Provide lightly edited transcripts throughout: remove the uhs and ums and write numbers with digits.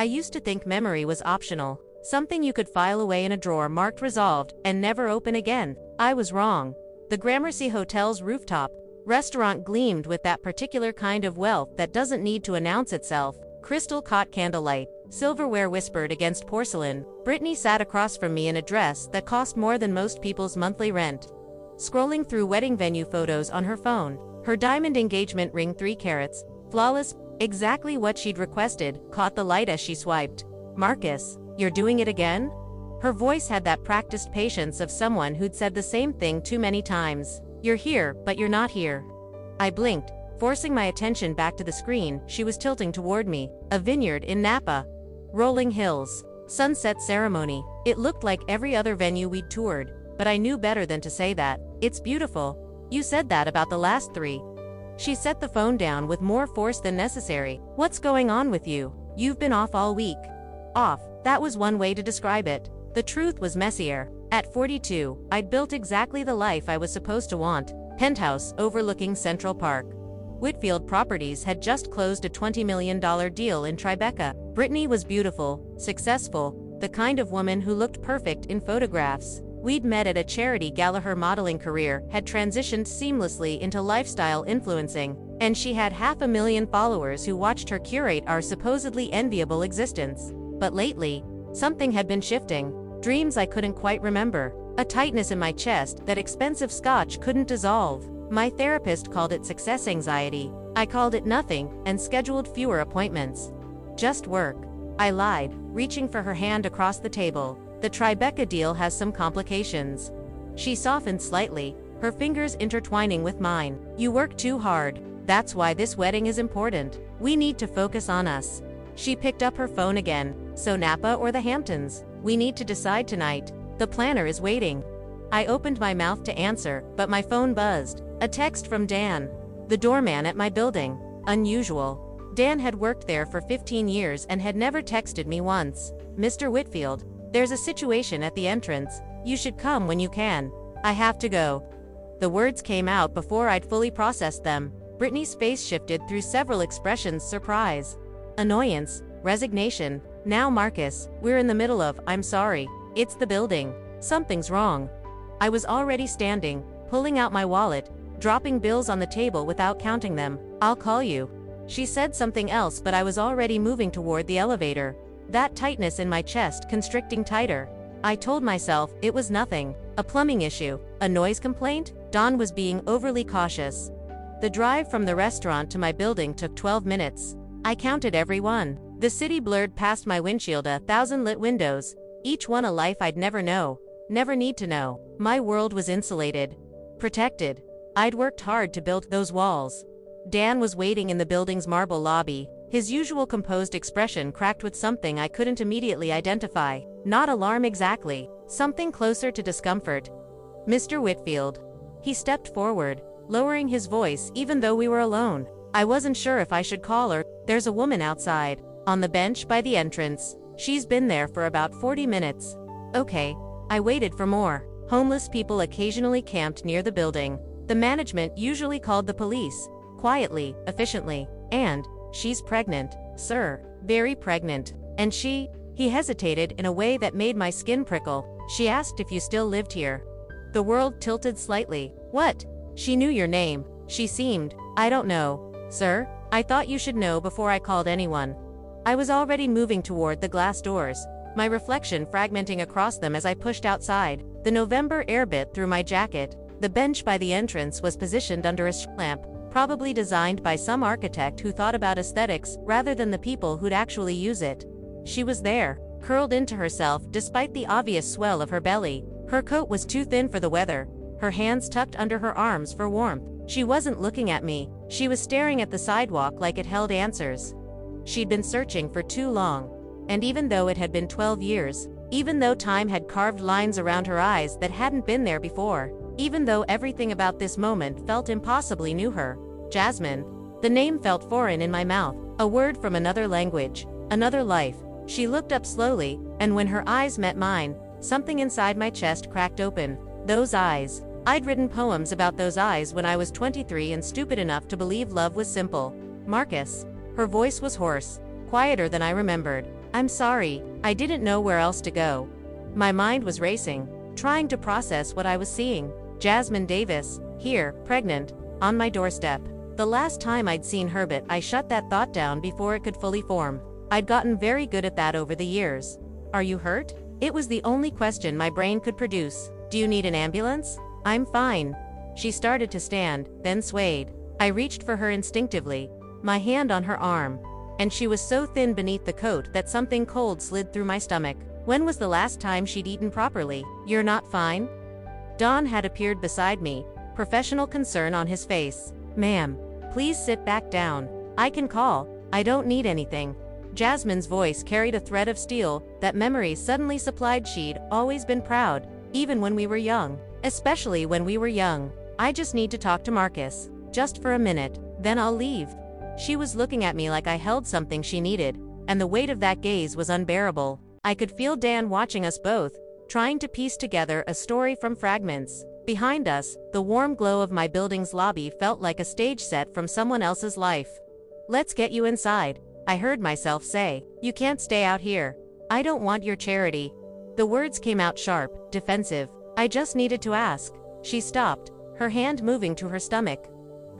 I used to think memory was optional, something you could file away in a drawer marked resolved and never open again. I was wrong. The Gramercy Hotel's rooftop restaurant gleamed with that particular kind of wealth that doesn't need to announce itself. Crystal caught candlelight, silverware whispered against porcelain. Brittany sat across from me in a dress that cost more than most people's monthly rent. Scrolling through wedding venue photos on her phone, her diamond engagement ring 3 carats, flawless, exactly what she'd requested, caught the light as she swiped. Marcus, you're doing it again? Her voice had that practiced patience of someone who'd said the same thing too many times. You're here, but you're not here. I blinked, forcing my attention back to the screen. She was tilting toward me. A vineyard in Napa. Rolling hills. Sunset ceremony. It looked like every other venue we'd toured, but I knew better than to say that. It's beautiful. You said that about the last 3. She set the phone down with more force than necessary. What's going on with you? You've been off all week. Off. That was one way to describe it. The truth was messier. At 42, I'd built exactly the life I was supposed to want. Penthouse overlooking Central Park. Whitfield Properties had just closed a $20 million deal in Tribeca. Brittany was beautiful, successful, the kind of woman who looked perfect in photographs. We'd met at a charity gala. Her modeling career had transitioned seamlessly into lifestyle influencing, and she had 500,000 followers who watched her curate our supposedly enviable existence. But lately, something had been shifting. Dreams I couldn't quite remember. A tightness in my chest that expensive scotch couldn't dissolve. My therapist called it success anxiety. I called it nothing, and scheduled fewer appointments. Just work. I lied, reaching for her hand across the table. The Tribeca deal has some complications. She softened slightly, her fingers intertwining with mine. You work too hard. That's why this wedding is important. We need to focus on us. She picked up her phone again. So Napa or the Hamptons? We need to decide tonight. The planner is waiting. I opened my mouth to answer, but my phone buzzed. A text from Dan, the doorman at my building. Unusual. Dan had worked there for 15 years and had never texted me once. Mr. Whitfield, there's a situation at the entrance. You should come when you can. I have to go. The words came out before I'd fully processed them. Brittany's face shifted through several expressions: surprise, annoyance, resignation. Now Marcus, we're in the middle of, I'm sorry. It's the building. Something's wrong. I was already standing, pulling out my wallet, dropping bills on the table without counting them. I'll call you. She said something else, but I was already moving toward the elevator. That tightness in my chest constricting tighter. I told myself it was nothing. A plumbing issue. A noise complaint? Dawn was being overly cautious. The drive from the restaurant to my building took 12 minutes. I counted every one. The city blurred past my windshield, 1,000 lit windows, each one a life I'd never need to know. My world was insulated, protected. I'd worked hard to build those walls. Dan was waiting in the building's marble lobby, his usual composed expression cracked with something I couldn't immediately identify. Not alarm exactly, something closer to discomfort. Mr. Whitfield. He stepped forward, lowering his voice even though we were alone. I wasn't sure if I should call her. There's a woman outside, on the bench by the entrance. She's been there for about 40 minutes. Okay. I waited for more. Homeless people occasionally camped near the building. The management usually called the police. Quietly, efficiently. And, she's pregnant, sir. Very pregnant. And he hesitated in a way that made my skin prickle. She asked if you still lived here. The world tilted slightly. What? She knew your name. She seemed, I don't know. Sir, I thought you should know before I called anyone. I was already moving toward the glass doors, my reflection fragmenting across them as I pushed outside. The November air bit through my jacket. The bench by the entrance was positioned under a lamp, probably designed by some architect who thought about aesthetics rather than the people who'd actually use it. She was there, curled into herself despite the obvious swell of her belly. Her coat was too thin for the weather, her hands tucked under her arms for warmth. She wasn't looking at me. She was staring at the sidewalk like it held answers. She'd been searching for too long. And even though it had been 12 years, even though time had carved lines around her eyes that hadn't been there before, even though everything about this moment felt impossibly new, her, Jasmine, the name felt foreign in my mouth, a word from another language, another life. She looked up slowly, and when her eyes met mine, something inside my chest cracked open. Those eyes. I'd written poems about those eyes when I was 23 and stupid enough to believe love was simple. Marcus. Her voice was hoarse, quieter than I remembered. I'm sorry, I didn't know where else to go. My mind was racing, trying to process what I was seeing. Jasmine Davis, here, pregnant, on my doorstep. The last time I'd seen Herbert, I shut that thought down before it could fully form. I'd gotten very good at that over the years. Are you hurt? It was the only question my brain could produce. Do you need an ambulance? I'm fine. She started to stand, then swayed. I reached for her instinctively, my hand on her arm. And she was so thin beneath the coat that something cold slid through my stomach. When was the last time she'd eaten properly? You're not fine? Don had appeared beside me, professional concern on his face. Ma'am, please sit back down. I can call. I don't need anything. Jasmine's voice carried a thread of steel that memory suddenly supplied. She'd always been proud, even when we were young. Especially when we were young. I just need to talk to Marcus. Just for a minute, then I'll leave. She was looking at me like I held something she needed, and the weight of that gaze was unbearable. I could feel Dan watching us both, trying to piece together a story from fragments. Behind us, the warm glow of my building's lobby felt like a stage set from someone else's life. Let's get you inside, I heard myself say. You can't stay out here. I don't want your charity. The words came out sharp, defensive. I just needed to ask. She stopped, her hand moving to her stomach,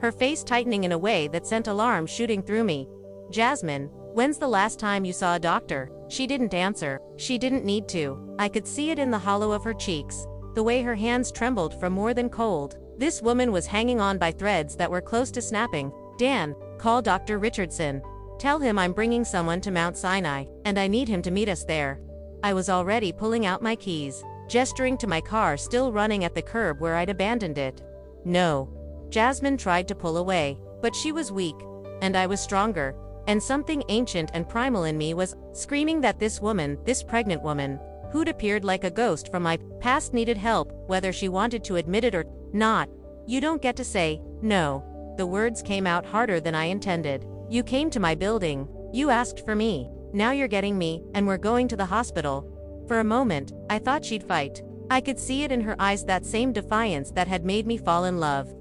her face tightening in a way that sent alarm shooting through me. Jasmine, when's the last time you saw a doctor? She didn't answer. She didn't need to. I could see it in the hollow of her cheeks, the way her hands trembled from more than cold. This woman was hanging on by threads that were close to snapping. Dan, call Dr. Richardson. Tell him I'm bringing someone to Mount Sinai, and I need him to meet us there. I was already pulling out my keys, gesturing to my car still running at the curb where I'd abandoned it. No. Jasmine tried to pull away, but she was weak, and I was stronger, and something ancient and primal in me was screaming that this woman, this pregnant woman, who'd appeared like a ghost from my past, needed help, whether she wanted to admit it or not. You don't get to say no. The words came out harder than I intended. You came to my building. You asked for me. Now you're getting me, and we're going to the hospital. For a moment, I thought she'd fight. I could see it in her eyes, that same defiance that had made me fall in love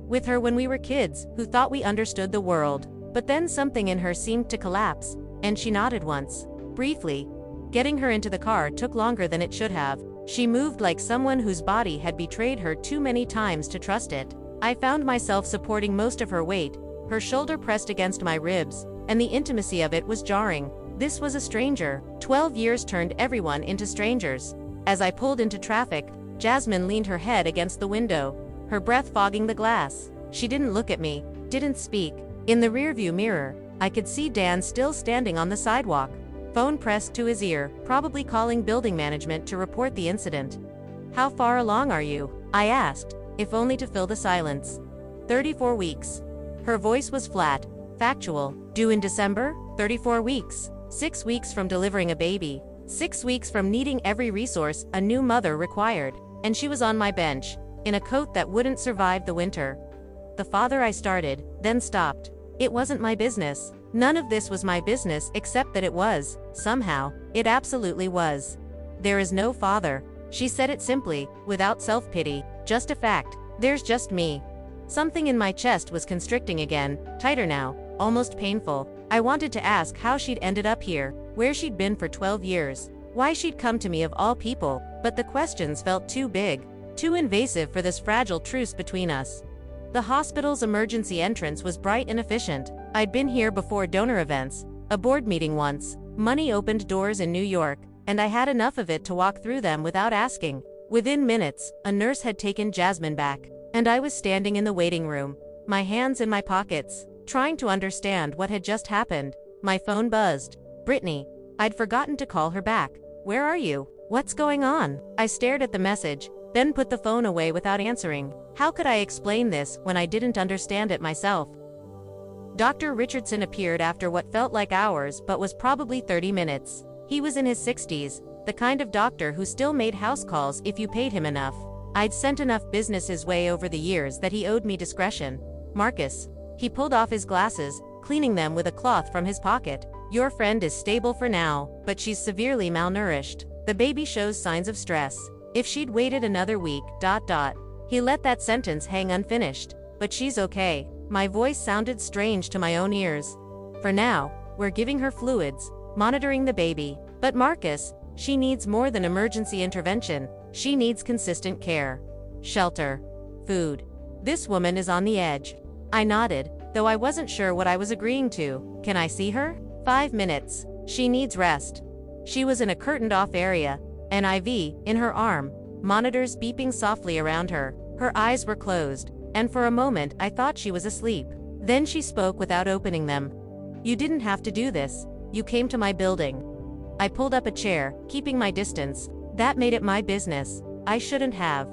with her when we were kids, who thought we understood the world. But then something in her seemed to collapse, and she nodded once. Briefly. Getting her into the car took longer than it should have. She moved like someone whose body had betrayed her too many times to trust it. I found myself supporting most of her weight, her shoulder pressed against my ribs, and the intimacy of it was jarring. This was a stranger. 12 years turned everyone into strangers. As I pulled into traffic, Jasmine leaned her head against the window, her breath fogging the glass. She didn't look at me, didn't speak. In the rearview mirror, I could see Dan still standing on the sidewalk, phone pressed to his ear, probably calling building management to report the incident. How far along are you? I asked, if only to fill the silence. 34 weeks. Her voice was flat, factual. Due in December? 34 weeks. 6 weeks from delivering a baby. 6 weeks from needing every resource a new mother required. And she was on my bench, in a coat that wouldn't survive the winter. The father, I started, then stopped. It wasn't my business. None of this was my business, except that it was. Somehow, it absolutely was. There is no father. She said it simply, without self-pity. Just a fact. There's just me. Something in my chest was constricting again, tighter now, almost painful. I wanted to ask how she'd ended up here, where she'd been for 12 years, why she'd come to me of all people, but the questions felt too big, too invasive for this fragile truce between us. The hospital's emergency entrance was bright and efficient. I'd been here before donor events, a board meeting once. Money opened doors in New York, and I had enough of it to walk through them without asking. Within minutes, a nurse had taken Jasmine back, and I was standing in the waiting room, my hands in my pockets, trying to understand what had just happened. My phone buzzed. Brittany. I'd forgotten to call her back. Where are you? What's going on? I stared at the message, then put the phone away without answering. How could I explain this when I didn't understand it myself? Dr. Richardson appeared after what felt like hours but was probably 30 minutes. He was in his 60s, the kind of doctor who still made house calls if you paid him enough. I'd sent enough business his way over the years that he owed me discretion. Marcus. He pulled off his glasses, cleaning them with a cloth from his pocket. Your friend is stable for now, but she's severely malnourished. The baby shows signs of stress. If she'd waited another week, ... He let that sentence hang unfinished. But she's okay. My voice sounded strange to my own ears. For now, we're giving her fluids. monitoring the baby. But Marcus, she needs more than emergency intervention. She needs consistent care. Shelter. Food. This woman is on the edge. I nodded, though I wasn't sure what I was agreeing to. Can I see her? 5 minutes. She needs rest. She was in a curtained-off area, an IV in her arm, monitors beeping softly around her. Her eyes were closed, and for a moment I thought she was asleep. Then she spoke without opening them. You didn't have to do this. You came to my building. I pulled up a chair, keeping my distance. That made it my business. I shouldn't have.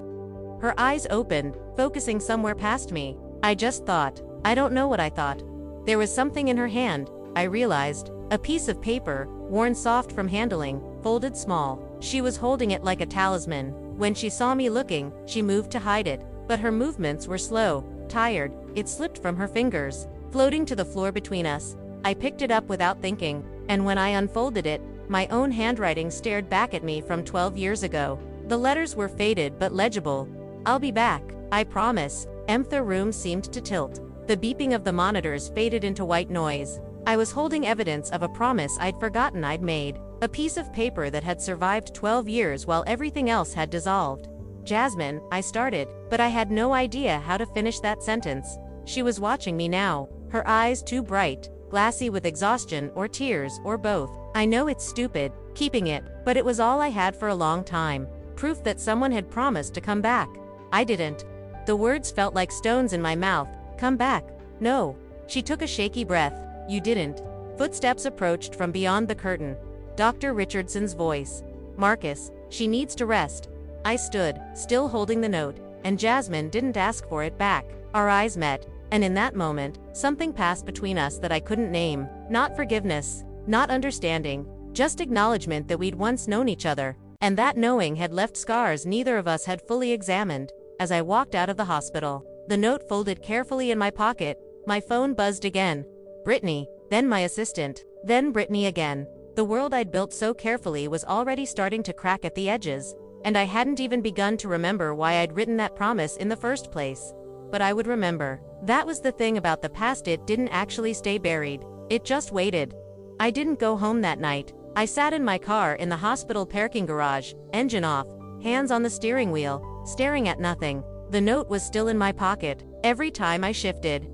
Her eyes opened, focusing somewhere past me. I just thought. I don't know what I thought. There was something in her hand, I realized. A piece of paper, worn soft from handling, folded small. She was holding it like a talisman. When she saw me looking, she moved to hide it. But her movements were slow, tired. It slipped from her fingers, floating to the floor between us. I picked it up without thinking, and when I unfolded it, my own handwriting stared back at me from 12 years ago. The letters were faded but legible. I'll be back, I promise. The room seemed to tilt. The beeping of the monitors faded into white noise. I was holding evidence of a promise I'd forgotten I'd made. A piece of paper that had survived 12 years while everything else had dissolved. Jasmine, I started, but I had no idea how to finish that sentence. She was watching me now, her eyes too bright, glassy with exhaustion or tears or both. I know it's stupid, keeping it, but it was all I had for a long time. Proof that someone had promised to come back. I didn't. The words felt like stones in my mouth. Come back. No. She took a shaky breath. You didn't. Footsteps approached from beyond the curtain. Dr. Richardson's voice. Marcus, she needs to rest. I stood, still holding the note, and Jasmine didn't ask for it back. Our eyes met, and in that moment, something passed between us that I couldn't name. Not forgiveness, not understanding, just acknowledgement that we'd once known each other, and that knowing had left scars neither of us had fully examined. As I walked out of the hospital, the note folded carefully in my pocket, my phone buzzed again. Brittany, then my assistant, then Brittany again. The world I'd built so carefully was already starting to crack at the edges, and I hadn't even begun to remember why I'd written that promise in the first place. But I would remember. That was the thing about the past, it didn't actually stay buried. It just waited. I didn't go home that night. I sat in my car in the hospital parking garage, engine off, hands on the steering wheel, staring at nothing. The note was still in my pocket. Every time I shifted,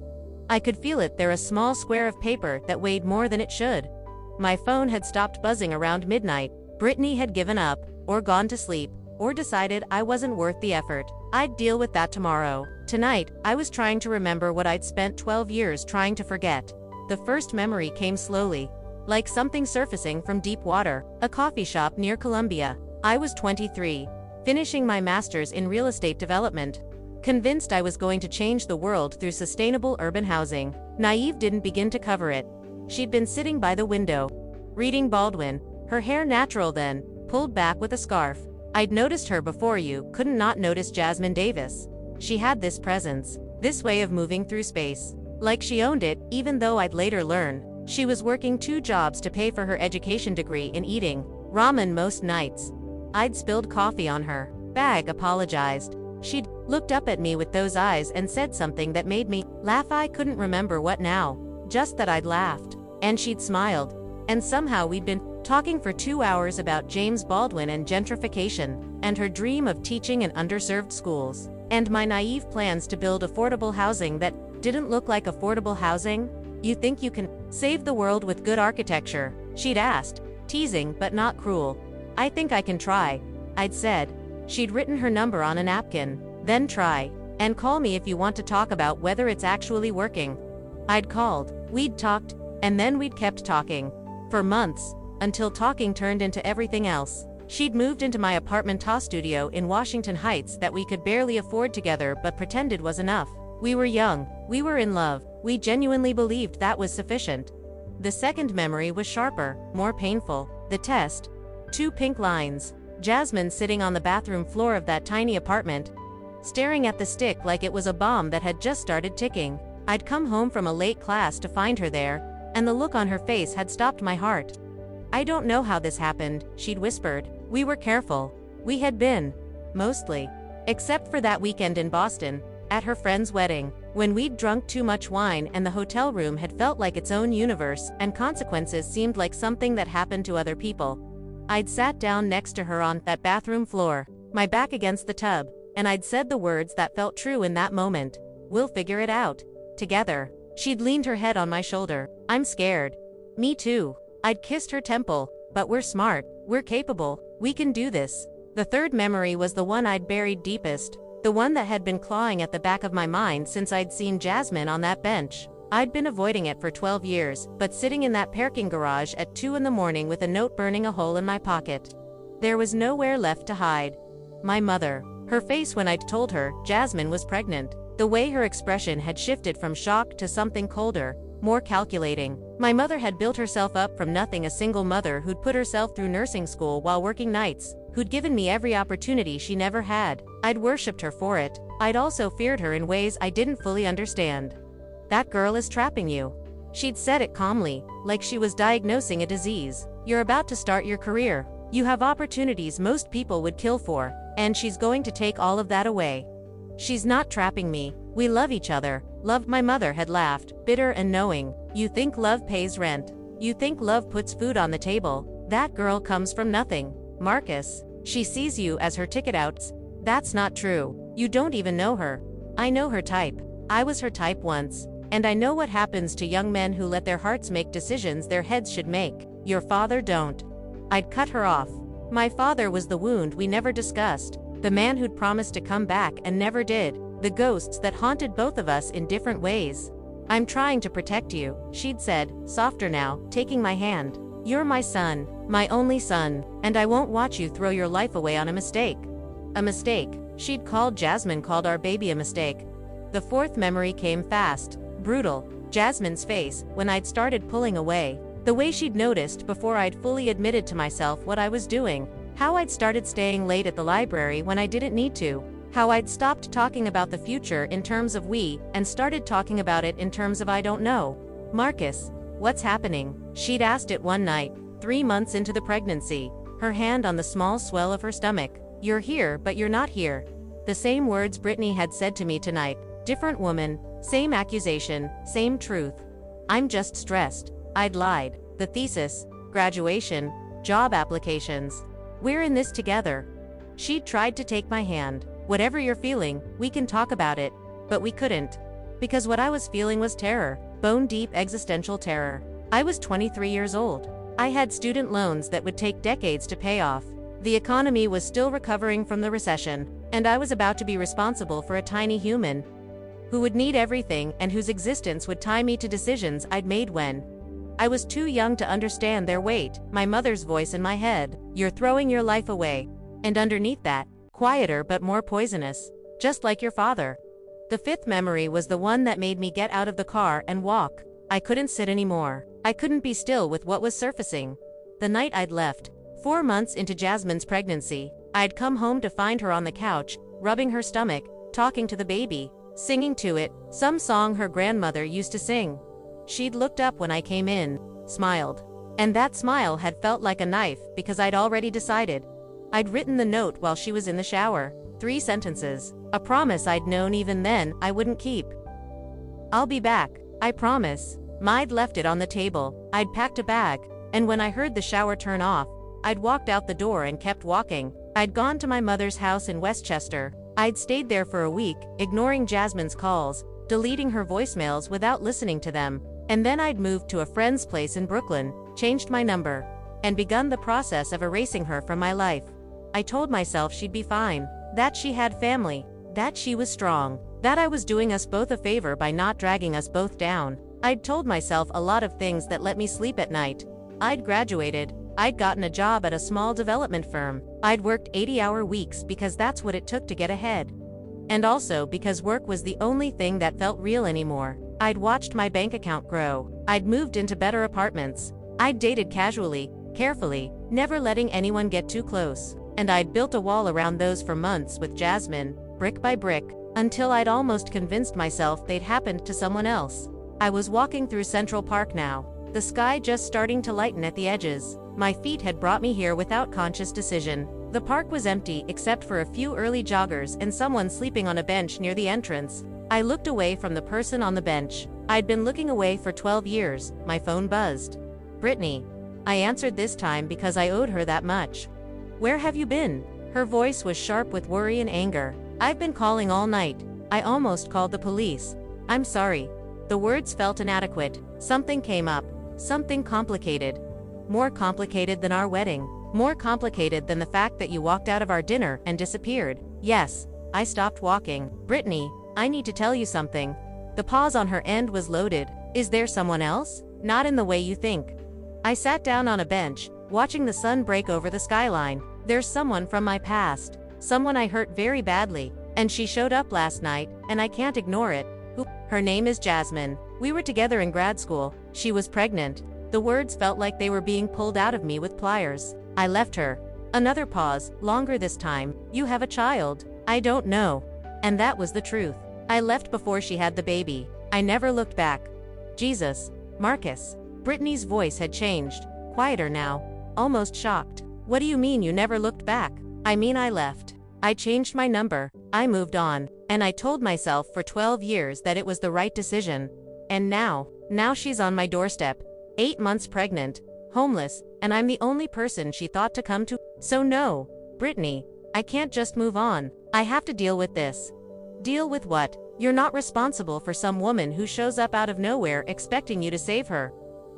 I could feel it there, a small square of paper that weighed more than it should. My phone had stopped buzzing around midnight. Brittany had given up, or gone to sleep, or decided I wasn't worth the effort. I'd deal with that tomorrow. Tonight, I was trying to remember what I'd spent 12 years trying to forget. The first memory came slowly, like something surfacing from deep water. A coffee shop near Columbia. I was 23, finishing my master's in real estate development. Convinced I was going to change the world through sustainable urban housing. Naive didn't begin to cover it. She'd been sitting by the window, reading Baldwin, her hair natural then, pulled back with a scarf. I'd noticed her before, you couldn't not notice Jasmine Davis. She had this presence, this way of moving through space. Like she owned it, even though I'd later learn. She was working 2 jobs to pay for her education degree in eating ramen most nights. I'd spilled coffee on her bag, apologized. She'd looked up at me with those eyes and said something that made me laugh. I couldn't remember what now, just that I'd laughed. And she'd smiled. And somehow we'd been talking for 2 hours about James Baldwin and gentrification, and her dream of teaching in underserved schools, and my naive plans to build affordable housing that didn't look like affordable housing. You think you can save the world with good architecture? She'd asked, teasing but not cruel. I think I can try, I'd said. She'd written her number on a napkin. Then try, and call me if you want to talk about whether it's actually working. I'd called, we'd talked, and then we'd kept talking. For months, until talking turned into everything else. She'd moved into my apartment studio in Washington Heights that we could barely afford together but pretended was enough. We were young, we were in love, we genuinely believed that was sufficient. The second memory was sharper, more painful. The test. 2 pink lines. Jasmine sitting on the bathroom floor of that tiny apartment, staring at the stick like it was a bomb that had just started ticking. I'd come home from a late class to find her there, and the look on her face had stopped my heart. I don't know how this happened, she'd whispered. We were careful. We had been. Mostly. Except for that weekend in Boston, at her friend's wedding. When we'd drunk too much wine and the hotel room had felt like its own universe and consequences seemed like something that happened to other people. I'd sat down next to her on that bathroom floor, my back against the tub, and I'd said the words that felt true in that moment. We'll figure it out. Together. She'd leaned her head on my shoulder. I'm scared. Me too. I'd kissed her temple. But we're smart. We're capable. We can do this. The third memory was the one I'd buried deepest. The one that had been clawing at the back of my mind since I'd seen Jasmine on that bench. I'd been avoiding it for 12 years, but sitting in that parking garage at 2 in the morning with a note burning a hole in my pocket. There was nowhere left to hide. My mother. Her face when I'd told her Jasmine was pregnant. The way her expression had shifted from shock to something colder, more calculating. My mother had built herself up from nothing, a single mother who'd put herself through nursing school while working nights, who'd given me every opportunity she never had. I'd worshipped her for it. I'd also feared her in ways I didn't fully understand. That girl is trapping you. She'd said it calmly, like she was diagnosing a disease. You're about to start your career. You have opportunities most people would kill for, and she's going to take all of that away. She's not trapping me. We love each other. Love. My mother had laughed, bitter and knowing. You think love pays rent. You think love puts food on the table. That girl comes from nothing. Marcus. She sees you as her ticket outs. That's not true. You don't even know her. I know her type. I was her type once. And I know what happens to young men who let their hearts make decisions their heads should make. Your father don't. I'd cut her off. My father was the wound we never discussed. The man who'd promised to come back and never did. The ghosts that haunted both of us in different ways. I'm trying to protect you, she'd said, softer now, taking my hand. You're my son, my only son, and I won't watch you throw your life away on a mistake. A mistake. She'd called our baby a mistake. The fourth memory came fast, brutal. Jasmine's face, when I'd started pulling away. The way she'd noticed before I'd fully admitted to myself what I was doing. How I'd started staying late at the library when I didn't need to. How I'd stopped talking about the future in terms of we, and started talking about it in terms of I don't know. Marcus, what's happening? She'd asked it one night, 3 months into the pregnancy, her hand on the small swell of her stomach. You're here, but you're not here. The same words Brittany had said to me tonight. Different woman, same accusation, same truth. I'm just stressed. I'd lied. The thesis, graduation, job applications. We're in this together. She'd tried to take my hand. Whatever you're feeling, we can talk about it. But we couldn't. Because what I was feeling was terror. Bone-deep existential terror. I was 23 years old. I had student loans that would take decades to pay off. The economy was still recovering from the recession, and I was about to be responsible for a tiny human who would need everything and whose existence would tie me to decisions I'd made when I was too young to understand their weight. My mother's voice in my head. You're throwing your life away. And underneath that, quieter but more poisonous. Just like your father. The fifth memory was the one that made me get out of the car and walk. I couldn't sit anymore. I couldn't be still with what was surfacing. The night I'd left, 4 months into Jasmine's pregnancy, I'd come home to find her on the couch, rubbing her stomach, talking to the baby, singing to it, some song her grandmother used to sing. She'd looked up when I came in, smiled. And that smile had felt like a knife because I'd already decided. I'd written the note while she was in the shower. 3 sentences. A promise I'd known even then I wouldn't keep. I'll be back, I promise. I'd left it on the table. I'd packed a bag. And when I heard the shower turn off, I'd walked out the door and kept walking. I'd gone to my mother's house in Westchester. I'd stayed there for a week, ignoring Jasmine's calls, deleting her voicemails without listening to them. And then I'd moved to a friend's place in Brooklyn, changed my number, and begun the process of erasing her from my life. I told myself she'd be fine, that she had family, that she was strong, that I was doing us both a favor by not dragging us both down. I'd told myself a lot of things that let me sleep at night. I'd graduated, I'd gotten a job at a small development firm, I'd worked 80-hour weeks because that's what it took to get ahead. And also because work was the only thing that felt real anymore. I'd watched my bank account grow, I'd moved into better apartments, I'd dated casually, carefully, never letting anyone get too close. And I'd built a wall around those for months with Jasmine, brick by brick, until I'd almost convinced myself they'd happened to someone else. I was walking through Central Park now, the sky just starting to lighten at the edges. My feet had brought me here without conscious decision. The park was empty except for a few early joggers and someone sleeping on a bench near the entrance. I looked away from the person on the bench. I'd been looking away for 12 years. My phone buzzed. Brittany. I answered this time because I owed her that much. Where have you been? Her voice was sharp with worry and anger. I've been calling all night. I almost called the police. I'm sorry. The words felt inadequate. Something came up. Something complicated. More complicated than our wedding. More complicated than the fact that you walked out of our dinner and disappeared. Yes. I stopped walking. Brittany, I need to tell you something. The pause on her end was loaded. Is there someone else? Not in the way you think. I sat down on a bench, watching the sun break over the skyline. There's someone from my past. Someone I hurt very badly. And she showed up last night, and I can't ignore it. Who? Her name is Jasmine. We were together in grad school. She was pregnant. The words felt like they were being pulled out of me with pliers. I left her. Another pause, longer this time. You have a child. I don't know. And that was the truth. I left before she had the baby. I never looked back. Jesus. Marcus. Brittany's voice had changed. Quieter now. Almost shocked. What do you mean you never looked back? I mean I left. I changed my number. I moved on. And I told myself for 12 years that it was the right decision. And now she's on my doorstep. 8 months pregnant. Homeless. And I'm the only person she thought to come to. So no. Brittany. I can't just move on. I have to deal with this. Deal with what? You're not responsible for some woman who shows up out of nowhere expecting you to save her.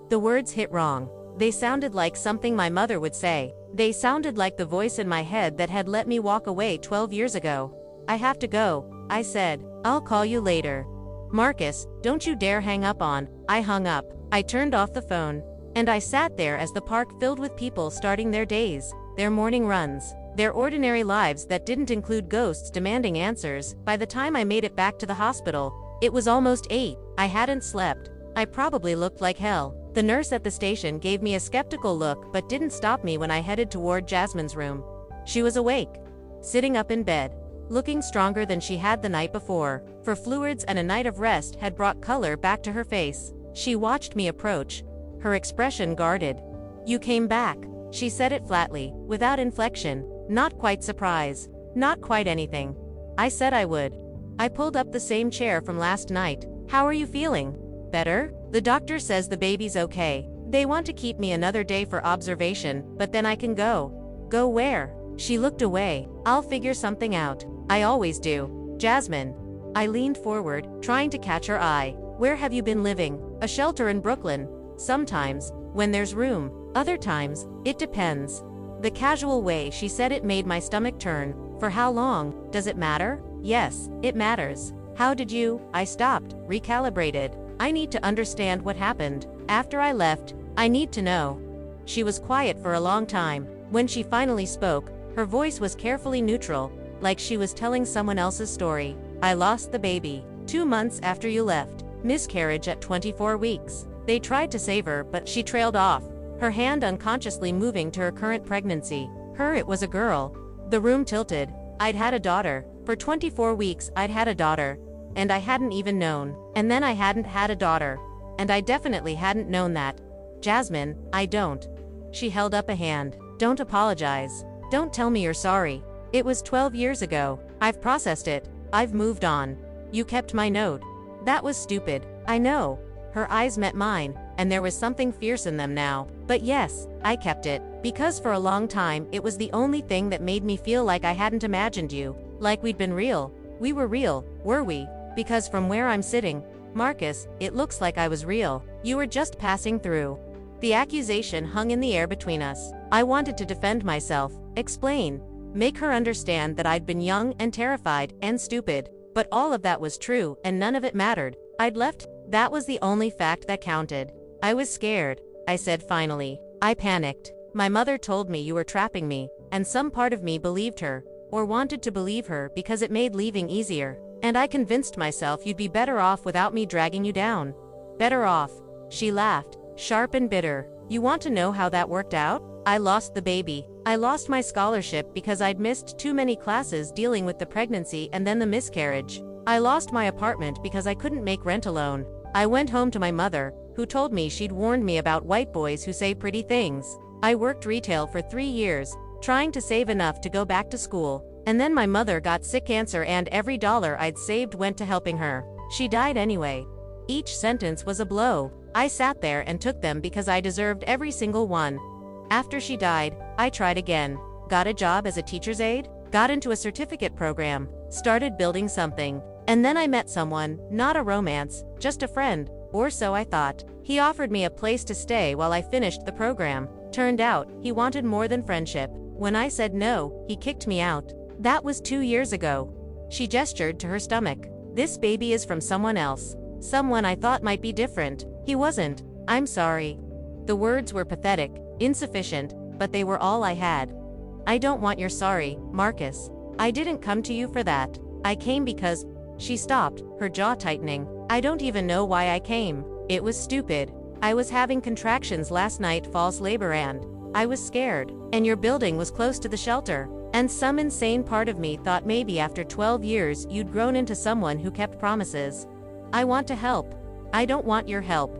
The words hit wrong. They sounded like something my mother would say. They sounded like the voice in my head that had let me walk away 12 years ago. I have to go, I said. I'll call you later. Marcus, don't you dare hang up on. I hung up. I turned off the phone. And I sat there as the park filled with people starting their days, their morning runs, their ordinary lives that didn't include ghosts demanding answers. By the time I made it back to the hospital, it was almost 8. I hadn't slept. I probably looked like hell. The nurse at the station gave me a skeptical look but didn't stop me when I headed toward Jasmine's room. She was awake, sitting up in bed, looking stronger than she had the night before, for fluids and a night of rest had brought color back to her face. She watched me approach, her expression guarded. You came back, she said it flatly, without inflection, not quite surprise, not quite anything. I said I would. I pulled up the same chair from last night. How are you feeling? Better? The doctor says the baby's okay. They want to keep me another day for observation, but then I can go. Go where? She looked away. I'll figure something out. I always do. Jasmine. I leaned forward, trying to catch her eye. Where have you been living? A shelter in Brooklyn. Sometimes, when there's room. Other times, it depends. The casual way she said it made my stomach turn. For how long? Does it matter? Yes, it matters. How did you? I stopped, recalibrated. I need to understand what happened. After I left, I need to know. She was quiet for a long time. When she finally spoke, her voice was carefully neutral, like she was telling someone else's story. I lost the baby 2 months after you left. Miscarriage at 24 weeks. They tried to save her, but she trailed off, her hand unconsciously moving to her current pregnancy. It was a girl. The room tilted. I'd had a daughter. For 24 weeks I'd had a daughter. And I hadn't even known. And then I hadn't had a daughter. And I definitely hadn't known that. Jasmine, I don't. She held up a hand. Don't apologize. Don't tell me you're sorry. It was 12 years ago. I've processed it. I've moved on. You kept my note. That was stupid. I know. Her eyes met mine, and there was something fierce in them now. But yes, I kept it. Because for a long time it was the only thing that made me feel like I hadn't imagined you. Like we'd been real. We were real, were we? Because from where I'm sitting, Marcus, it looks like I was real. You were just passing through. The accusation hung in the air between us. I wanted to defend myself, explain, make her understand that I'd been young and terrified and stupid. But all of that was true and none of it mattered. I'd left. That was the only fact that counted. I was scared, I said finally. I panicked. My mother told me you were trapping me, and some part of me believed her, or wanted to believe her because it made leaving easier. And I convinced myself you'd be better off without me dragging you down. Better off. She laughed, sharp and bitter. You want to know how that worked out? I lost the baby. I lost my scholarship because I'd missed too many classes dealing with the pregnancy and then the miscarriage. I lost my apartment because I couldn't make rent alone. I went home to my mother, who told me she'd warned me about white boys who say pretty things. I worked retail for 3 years, trying to save enough to go back to school. And then my mother got sick cancer and every dollar I'd saved went to helping her. She died anyway. Each sentence was a blow. I sat there and took them because I deserved every single one. After she died, I tried again. Got a job as a teacher's aide, got into a certificate program, started building something. And then I met someone, not a romance, just a friend, or so I thought. He offered me a place to stay while I finished the program. Turned out, he wanted more than friendship. When I said no, he kicked me out. That was 2 years ago. She gestured to her stomach. This baby is from someone else. Someone I thought might be different. He wasn't. I'm sorry. The words were pathetic, insufficient, but they were all I had. I don't want your sorry, Marcus. I didn't come to you for that. I came because... She stopped, her jaw tightening. I don't even know why I came. It was stupid. I was having contractions last night, false labor, and I was scared. And your building was close to the shelter. And some insane part of me thought maybe after 12 years you'd grown into someone who kept promises. I want to help. I don't want your help.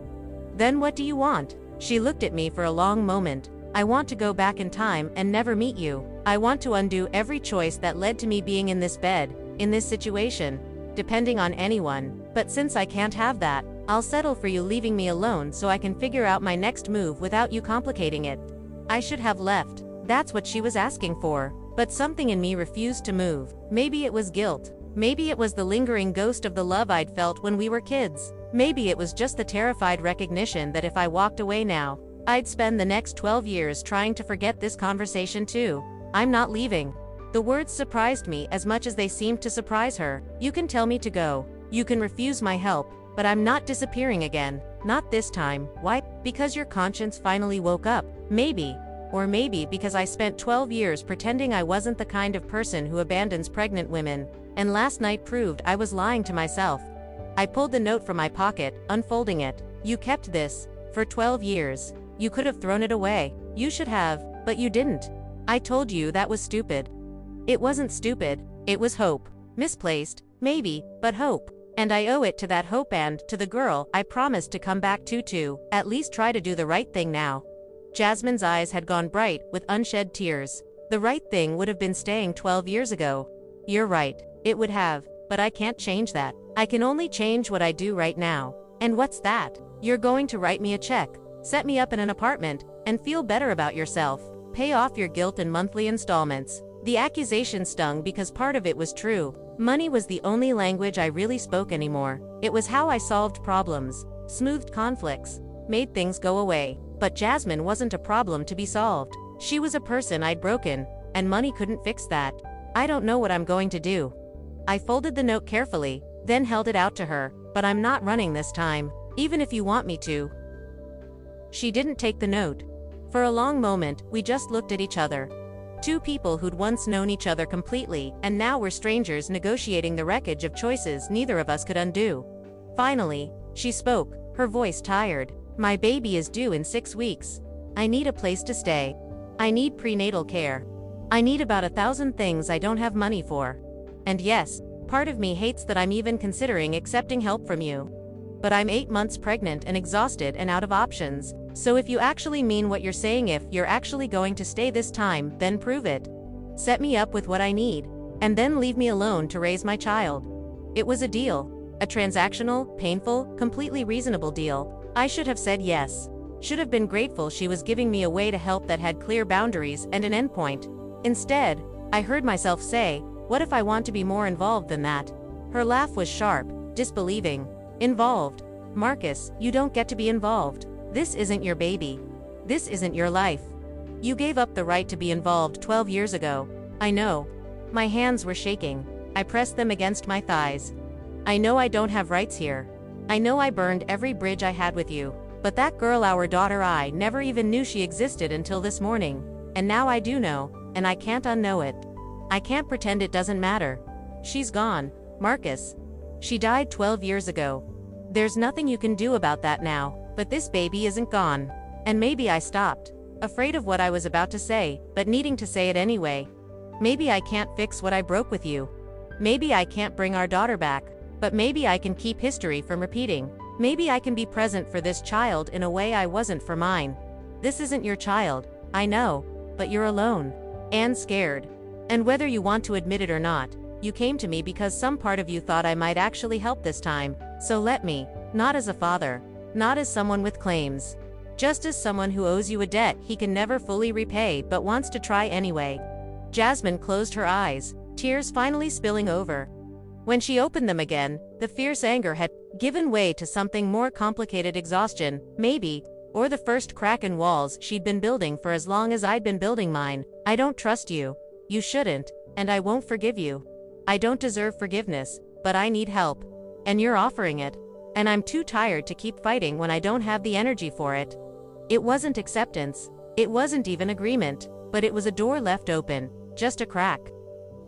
Then what do you want? She looked at me for a long moment. I want to go back in time and never meet you. I want to undo every choice that led to me being in this bed, in this situation, depending on anyone. But since I can't have that, I'll settle for you leaving me alone so I can figure out my next move without you complicating it. I should have left. That's what she was asking for. But something in me refused to move. Maybe it was guilt. Maybe it was the lingering ghost of the love I'd felt when we were kids. Maybe it was just the terrified recognition that if I walked away now, I'd spend the next 12 years trying to forget this conversation too. I'm not leaving. The words surprised me as much as they seemed to surprise her. You can tell me to go. You can refuse my help, but I'm not disappearing again. Not this time. Why? Because your conscience finally woke up. Maybe. Or maybe because I spent 12 years pretending I wasn't the kind of person who abandons pregnant women, and last night proved I was lying to myself. I pulled the note from my pocket, unfolding it. You kept this for 12 years. You could have thrown it away. You should have, but you didn't. I told you that was stupid. It wasn't stupid, it was hope. Misplaced, maybe, but hope. And I owe it to that hope and to the girl I promised to come back to at least try to do the right thing now. Jasmine's eyes had gone bright with unshed tears. The right thing would have been staying 12 years ago. You're right, it would have, but I can't change that. I can only change what I do right now. And what's that? You're going to write me a check, set me up in an apartment, and feel better about yourself. Pay off your guilt in monthly installments. The accusation stung because part of it was true. Money was the only language I really spoke anymore. It was how I solved problems, smoothed conflicts, made things go away. But Jasmine wasn't a problem to be solved. She was a person I'd broken, and money couldn't fix that. I don't know what I'm going to do. I folded the note carefully, then held it out to her. But I'm not running this time, even if you want me to. She didn't take the note. For a long moment, we just looked at each other. Two people who'd once known each other completely, and now were strangers negotiating the wreckage of choices neither of us could undo. Finally, she spoke, her voice tired. My baby is due in 6 weeks. I need a place to stay. I need prenatal care. I need about 1,000 things I don't have money for. And yes, part of me hates that I'm even considering accepting help from you. But I'm 8 months pregnant and exhausted and out of options. So if you actually mean what you're saying, if you're actually going to stay this time, then prove it. Set me up with what I need, and then leave me alone to raise my child. It was a deal. A transactional, painful, completely reasonable deal. I should have said yes. Should have been grateful she was giving me a way to help that had clear boundaries and an endpoint. Instead, I heard myself say, what if I want to be more involved than that? Her laugh was sharp, disbelieving. Involved? Marcus, you don't get to be involved. This isn't your baby. This isn't your life. You gave up the right to be involved 12 years ago. I know. My hands were shaking. I pressed them against my thighs. I know I don't have rights here. I know I burned every bridge I had with you. But that girl, our daughter, I never even knew she existed until this morning. And now I do know, and I can't unknow it. I can't pretend it doesn't matter. She's gone, Marcus. She died 12 years ago. There's nothing you can do about that now, but this baby isn't gone. And maybe I stopped, afraid of what I was about to say, but needing to say it anyway. Maybe I can't fix what I broke with you. Maybe I can't bring our daughter back, but maybe I can keep history from repeating. Maybe I can be present for this child in a way I wasn't for mine. This isn't your child, I know, but you're alone. and scared. And whether you want to admit it or not, you came to me because some part of you thought I might actually help this time, so let me, not as a father, not as someone with claims. Just as someone who owes you a debt he can never fully repay but wants to try anyway. Jasmine closed her eyes, tears finally spilling over. When she opened them again, the fierce anger had given way to something more complicated: exhaustion, maybe, or the first crack in walls she'd been building for as long as I'd been building mine. I don't trust you. You shouldn't, and I won't forgive you. I don't deserve forgiveness, but I need help. And you're offering it. And I'm too tired to keep fighting when I don't have the energy for it. It wasn't acceptance. It wasn't even agreement, but it was a door left open, just a crack.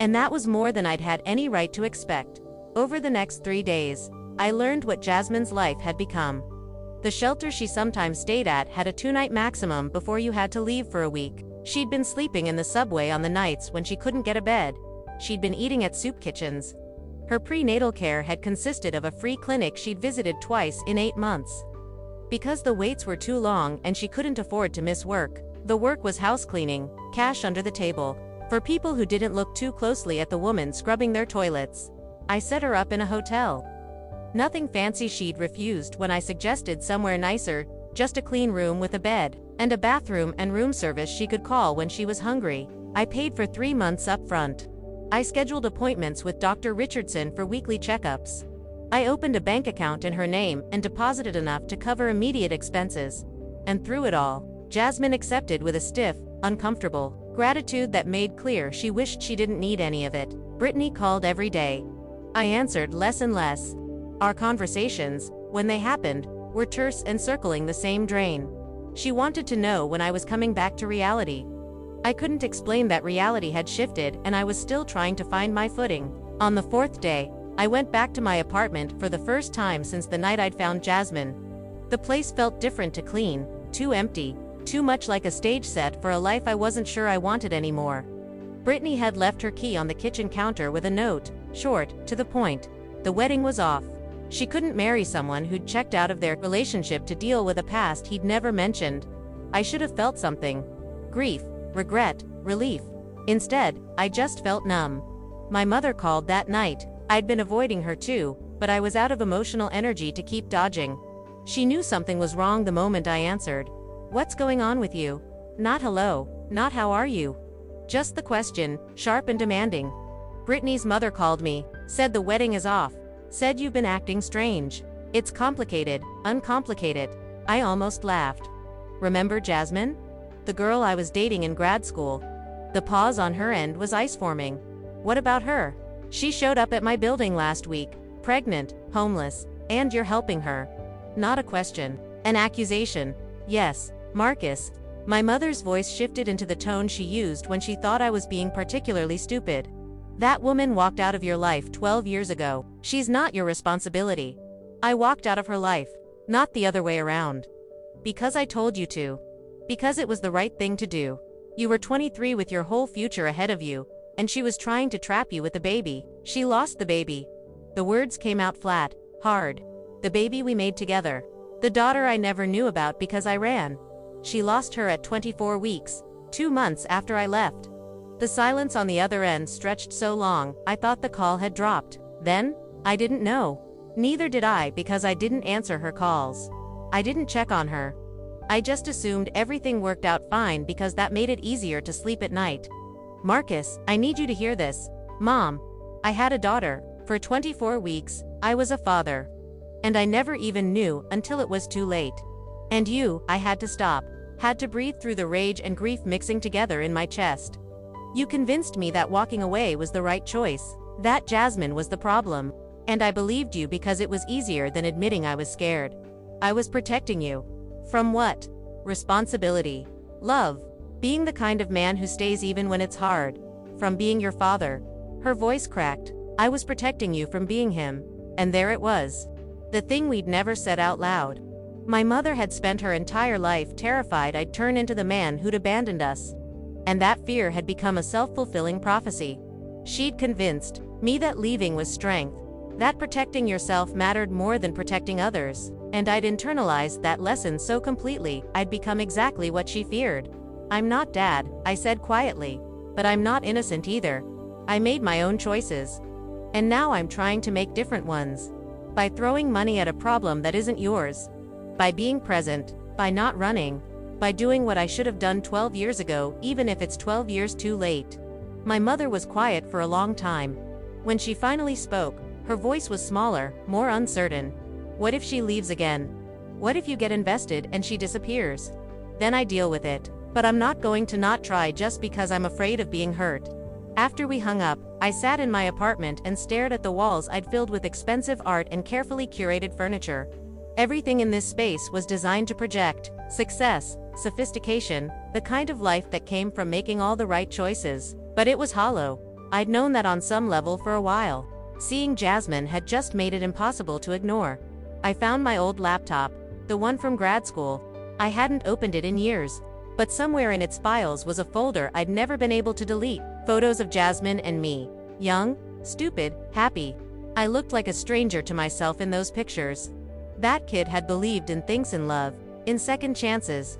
And that was more than I'd had any right to expect. Over the next 3 days, I learned what Jasmine's life had become. The shelter she sometimes stayed at had a 2-night maximum before you had to leave for a week. She'd been sleeping in the subway on the nights when she couldn't get a bed. She'd been eating at soup kitchens. Her prenatal care had consisted of a free clinic she'd visited twice in 8 months. Because the waits were too long and she couldn't afford to miss work, the work was house cleaning, cash under the table, for people who didn't look too closely at the woman scrubbing their toilets. I set her up in a hotel. Nothing fancy, she'd refused when I suggested somewhere nicer, just a clean room with a bed, and a bathroom and room service she could call when she was hungry. I paid for 3 months up front. I scheduled appointments with Dr. Richardson for weekly checkups. I opened a bank account in her name and deposited enough to cover immediate expenses. And through it all, Jasmine accepted with a stiff, uncomfortable gratitude that made clear she wished she didn't need any of it. Brittany called every day. I answered less and less. Our conversations, when they happened, were terse and circling the same drain. She wanted to know when I was coming back to reality. I couldn't explain that reality had shifted and I was still trying to find my footing. On the 4th day, I went back to my apartment for the first time since the night I'd found Jasmine. The place felt different to clean, too empty, too much like a stage set for a life I wasn't sure I wanted anymore. Brittany had left her key on the kitchen counter with a note, short, to the point. The wedding was off. She couldn't marry someone who'd checked out of their relationship to deal with a past he'd never mentioned. I should have felt something. Grief, regret, relief. Instead, I just felt numb. My mother called that night. I'd been avoiding her too, but I was out of emotional energy to keep dodging. She knew something was wrong the moment I answered. What's going on with you? Not hello, not how are you. Just the question, sharp and demanding. Brittany's mother called me, said the wedding is off, said you've been acting strange. It's complicated, uncomplicated. I almost laughed. Remember Jasmine? The girl I was dating in grad school. The pause on her end was ice forming. What about her? She showed up at my building last week, pregnant, homeless, and you're helping her. Not a question. An accusation. Yes, Marcus. My mother's voice shifted into the tone she used when she thought I was being particularly stupid. That woman walked out of your life 12 years ago. She's not your responsibility. I walked out of her life, not the other way around. Because I told you to. Because it was the right thing to do. You were 23 with your whole future ahead of you, and she was trying to trap you with a baby. She lost the baby. The words came out flat, hard. The baby we made together. The daughter I never knew about because I ran. She lost her at 24 weeks, 2 months after I left. The silence on the other end stretched so long, I thought the call had dropped. Then, I didn't know. Neither did I because I didn't answer her calls. I didn't check on her. I just assumed everything worked out fine because that made it easier to sleep at night. Marcus, I need you to hear this. Mom, I had a daughter. For 24 weeks, I was a father. And I never even knew until it was too late. And you, I had to stop. Had to breathe through the rage and grief mixing together in my chest. You convinced me that walking away was the right choice. That Jasmine was the problem. And I believed you because it was easier than admitting I was scared. I was protecting you. From what? Responsibility. Love. Being the kind of man who stays even when it's hard. From being your father. Her voice cracked. I was protecting you from being him. And there it was. The thing we'd never said out loud. My mother had spent her entire life terrified I'd turn into the man who'd abandoned us. And that fear had become a self-fulfilling prophecy. She'd convinced me that leaving was strength. That protecting yourself mattered more than protecting others. And I'd internalized that lesson so completely, I'd become exactly what she feared. I'm not Dad, I said quietly. But I'm not innocent either. I made my own choices. And now I'm trying to make different ones. By throwing money at a problem that isn't yours. By being present. By not running. By doing what I should have done 12 years ago, even if it's 12 years too late. My mother was quiet for a long time. When she finally spoke, her voice was smaller, more uncertain. What if she leaves again? What if you get invested and she disappears? Then I deal with it. But I'm not going to not try just because I'm afraid of being hurt. After we hung up, I sat in my apartment and stared at the walls I'd filled with expensive art and carefully curated furniture. Everything in this space was designed to project success, sophistication, the kind of life that came from making all the right choices. But it was hollow. I'd known that on some level for a while. Seeing Jasmine had just made it impossible to ignore. I found my old laptop, the one from grad school. I hadn't opened it in years. But somewhere in its files was a folder I'd never been able to delete. Photos of Jasmine and me. Young, stupid, happy. I looked like a stranger to myself in those pictures. That kid had believed in things, in love, in second chances,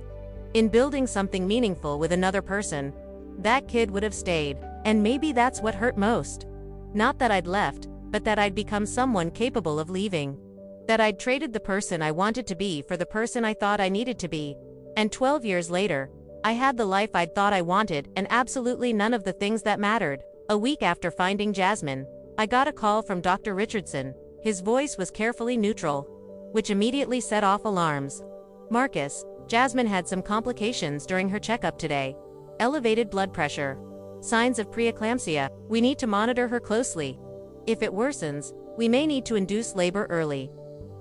in building something meaningful with another person. That kid would have stayed, and maybe that's what hurt most. Not that I'd left, but that I'd become someone capable of leaving. That I'd traded the person I wanted to be for the person I thought I needed to be. And 12 years later, I had the life I'd thought I wanted and absolutely none of the things that mattered. A week after finding Jasmine, I got a call from Dr. Richardson. His voice was carefully neutral, which immediately set off alarms. Marcus, Jasmine had some complications during her checkup today. Elevated blood pressure. Signs of preeclampsia. We need to monitor her closely. If it worsens, we may need to induce labor early.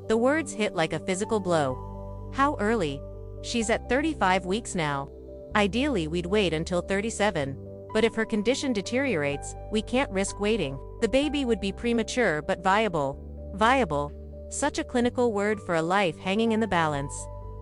The words hit like a physical blow. How early? She's at 35 weeks now. Ideally, we'd wait until 37. But if her condition deteriorates, we can't risk waiting. The baby would be premature but viable. Viable. Such a clinical word for a life hanging in the balance.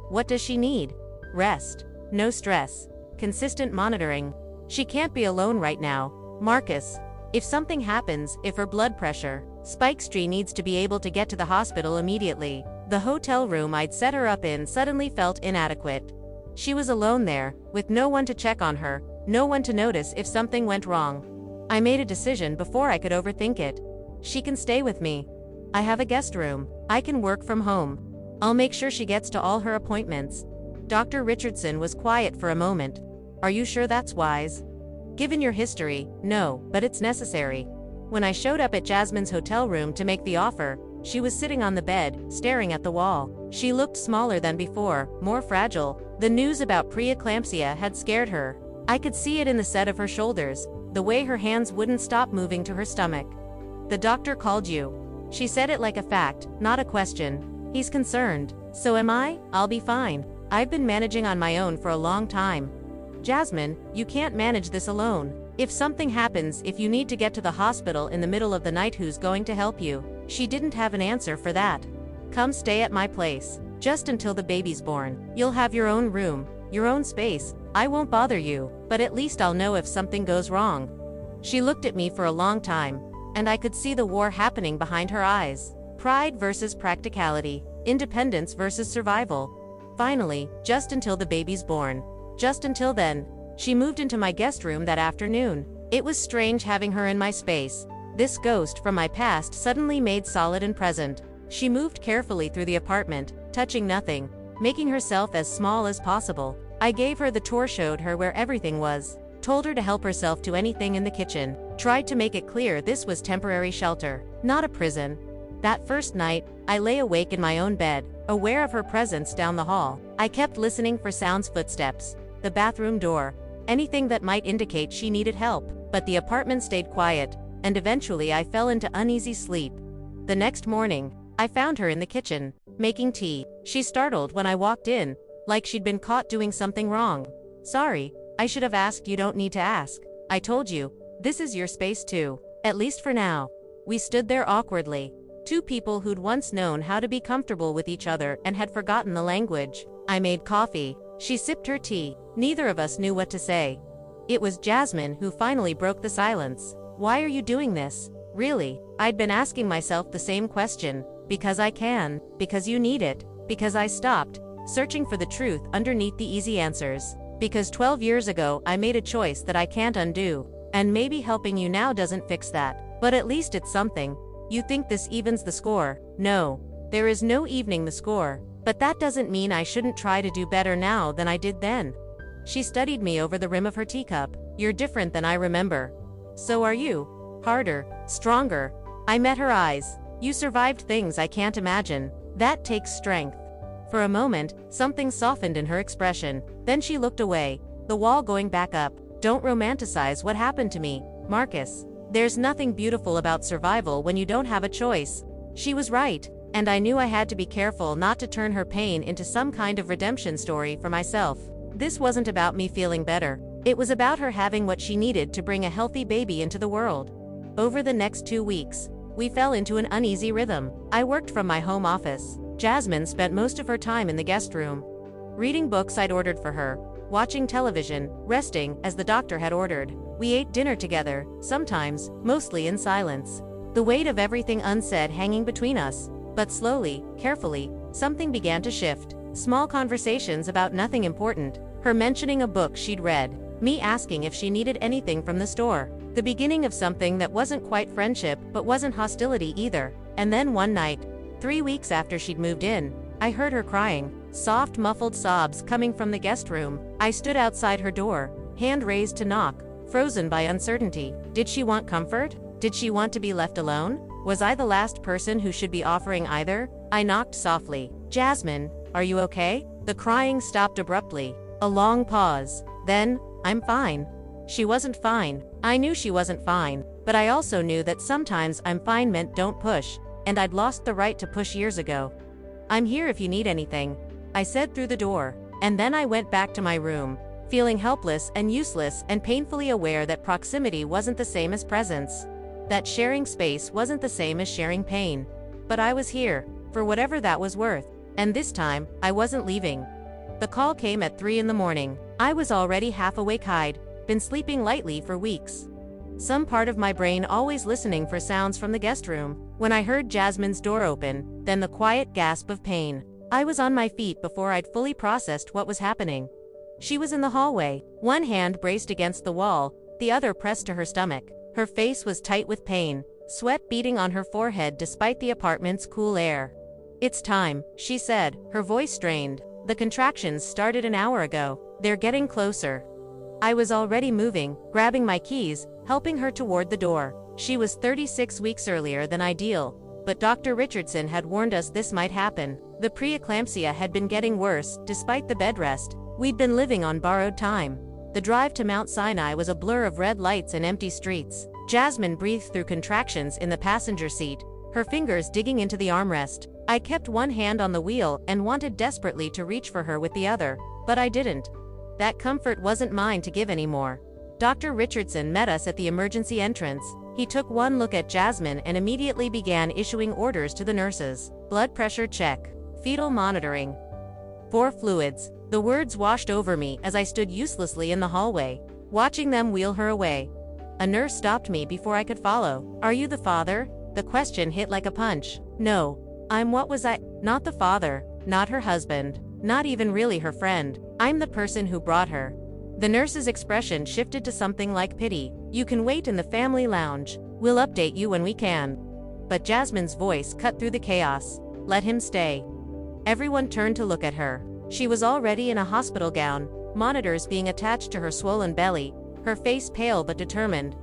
What does she need? Rest. No stress. Consistent monitoring. She can't be alone right now. Marcus, if something happens, if her blood pressure spikes, she needs to be able to get to the hospital immediately. The hotel room I'd set her up in suddenly felt inadequate. She was alone there, with no one to check on her, no one to notice if something went wrong. I made a decision before I could overthink it. She can stay with me. I have a guest room. I can work from home. I'll make sure she gets to all her appointments. Dr. Richardson was quiet for a moment. Are you sure that's wise? Given your history, no, but it's necessary. When I showed up at Jasmine's hotel room to make the offer, she was sitting on the bed, staring at the wall. She looked smaller than before, more fragile. The news about preeclampsia had scared her. I could see it in the set of her shoulders, the way her hands wouldn't stop moving to her stomach. The doctor called you. She said it like a fact, not a question. He's concerned. So am I? I'll be fine. I've been managing on my own for a long time. Jasmine, you can't manage this alone. If something happens, if you need to get to the hospital in the middle of the night, who's going to help you? She didn't have an answer for that. Come stay at my place. Just until the baby's born. You'll have your own room, your own space. I won't bother you, but at least I'll know if something goes wrong. She looked at me for a long time, and I could see the war happening behind her eyes. Pride versus practicality. Independence versus survival. Finally, just until the baby's born. Just until then, she moved into my guest room that afternoon. It was strange having her in my space. This ghost from my past suddenly made solid and present. She moved carefully through the apartment, touching nothing, making herself as small as possible. I gave her the tour, showed her where everything was, told her to help herself to anything in the kitchen, tried to make it clear this was temporary shelter, not a prison. That first night, I lay awake in my own bed, aware of her presence down the hall. I kept listening for sounds, footsteps, the bathroom door, anything that might indicate she needed help. But the apartment stayed quiet, and eventually I fell into uneasy sleep. The next morning, I found her in the kitchen, making tea. She startled when I walked in, like she'd been caught doing something wrong. Sorry, I should have asked. You don't need to ask. I told you, this is your space too. At least for now. We stood there awkwardly. Two people who'd once known how to be comfortable with each other and had forgotten the language. I made coffee. She sipped her tea. Neither of us knew what to say. It was Jasmine who finally broke the silence. Why are you doing this? Really? I'd been asking myself the same question. Because I can. Because you need it. Because I stopped searching for the truth underneath the easy answers. Because 12 years ago I made a choice that I can't undo, and maybe helping you now doesn't fix that, but at least it's something. You think this evens the score? No. There is no evening the score, but that doesn't mean I shouldn't try to do better now than I did then. She studied me over the rim of her teacup. You're different than I remember. So are you. Harder, stronger. I met her eyes. You survived things I can't imagine. That takes strength. For a moment, something softened in her expression, then she looked away, the wall going back up. Don't romanticize what happened to me, Marcus. There's nothing beautiful about survival when you don't have a choice. She was right, and I knew I had to be careful not to turn her pain into some kind of redemption story for myself. This wasn't about me feeling better. It was about her having what she needed to bring a healthy baby into the world. Over the next 2 weeks, we fell into an uneasy rhythm. I worked from my home office. Jasmine spent most of her time in the guest room, reading books I'd ordered for her, watching television, resting as the doctor had ordered. We ate dinner together, sometimes, mostly in silence. The weight of everything unsaid hanging between us. But slowly, carefully, something began to shift. Small conversations about nothing important. Her mentioning a book she'd read. Me asking if she needed anything from the store. The beginning of something that wasn't quite friendship but wasn't hostility either. And then one night, 3 weeks after she'd moved in, I heard her crying. Soft, muffled sobs coming from the guest room. I stood outside her door, hand raised to knock, frozen by uncertainty. Did she want comfort? Did she want to be left alone? Was I the last person who should be offering either? I knocked softly. Jasmine, are you okay? The crying stopped abruptly. A long pause. Then, I'm fine. She wasn't fine. I knew she wasn't fine, but I also knew that sometimes I'm fine meant don't push, and I'd lost the right to push years ago. I'm here if you need anything, I said through the door, and then I went back to my room, feeling helpless and useless and painfully aware that proximity wasn't the same as presence. That sharing space wasn't the same as sharing pain. But I was here, for whatever that was worth, and this time, I wasn't leaving. The call came at 3 in the morning. I was already half awake. I'd been sleeping lightly for weeks. Some part of my brain always listening for sounds from the guest room. When I heard Jasmine's door open, then the quiet gasp of pain. I was on my feet before I'd fully processed what was happening. She was in the hallway, one hand braced against the wall, the other pressed to her stomach. Her face was tight with pain, sweat beading on her forehead despite the apartment's cool air. It's time, she said, her voice strained. The contractions started an hour ago. They're getting closer. I was already moving, grabbing my keys, helping her toward the door. She was 36 weeks earlier than ideal, but Dr. Richardson had warned us this might happen. The preeclampsia had been getting worse, despite the bed rest. We'd been living on borrowed time. The drive to Mount Sinai was a blur of red lights and empty streets. Jasmine breathed through contractions in the passenger seat, her fingers digging into the armrest. I kept one hand on the wheel and wanted desperately to reach for her with the other, but I didn't. That comfort wasn't mine to give anymore. Dr. Richardson met us at the emergency entrance. He took one look at Jasmine and immediately began issuing orders to the nurses. Blood pressure check. Fetal monitoring. 4 fluids. The words washed over me as I stood uselessly in the hallway, watching them wheel her away. A nurse stopped me before I could follow. Are you the father? The question hit like a punch. No. I'm what was I? Not the father, not her husband, not even really her friend. I'm the person who brought her. The nurse's expression shifted to something like pity. You can wait in the family lounge. We'll update you when we can. But Jasmine's voice cut through the chaos. Let him stay. Everyone turned to look at her. She was already in a hospital gown, monitors being attached to her swollen belly, her face pale but determined.